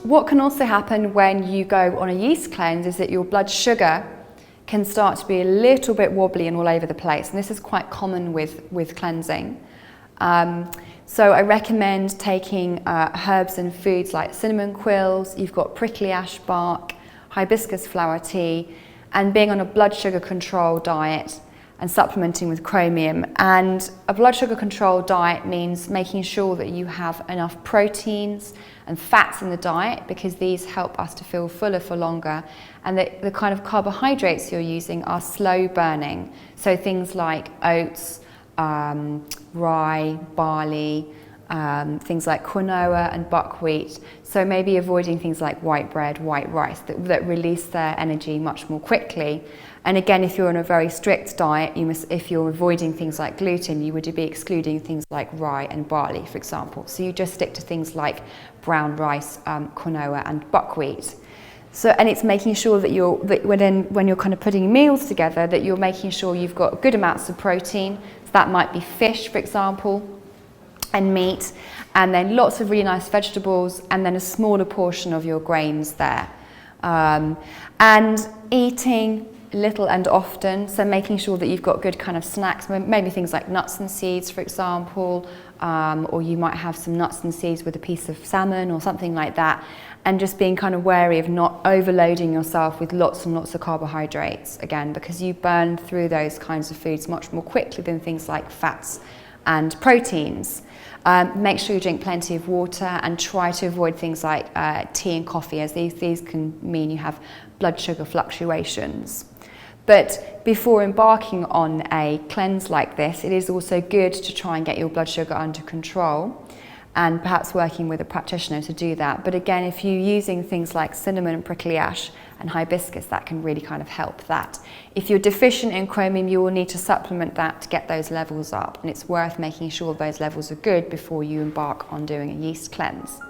what can also happen when you go on a yeast cleanse is that your blood sugar can start to be a little bit wobbly and all over the place, and this is quite common with cleansing. So I recommend taking herbs and foods like cinnamon quills, you've got prickly ash bark, hibiscus flower tea, and being on a blood sugar control diet and supplementing with chromium. And a blood sugar control diet means making sure that you have enough proteins and fats in the diet, because these help us to feel fuller for longer, and the kind of carbohydrates you're using are slow burning. So things like oats, rye, barley, things like quinoa and buckwheat. So maybe avoiding things like white bread, white rice that release their energy much more quickly. And again, if you're on a very strict diet, if you're avoiding things like gluten, you would be excluding things like rye and barley, for example. So you just stick to things like brown rice, quinoa and buckwheat. So, and it's making sure that when you're kind of putting meals together, that you're making sure you've got good amounts of protein. So that might be fish, for example, and meat, and then lots of really nice vegetables, and then a smaller portion of your grains there. And eating little and often, so making sure that you've got good kind of snacks, maybe things like nuts and seeds, for example, or you might have some nuts and seeds with a piece of salmon or something like that, and just being kind of wary of not overloading yourself with lots and lots of carbohydrates, again, because you burn through those kinds of foods much more quickly than things like fats and proteins. Make sure you drink plenty of water, and try to avoid things like tea and coffee, as these can mean you have blood sugar fluctuations. But before embarking on a cleanse like this, it is also good to try and get your blood sugar under control, and perhaps working with a practitioner to do that. But again, if you're using things like cinnamon and prickly ash and hibiscus, that can really kind of help that. If you're deficient in chromium, you will need to supplement that to get those levels up, and it's worth making sure those levels are good before you embark on doing a yeast cleanse.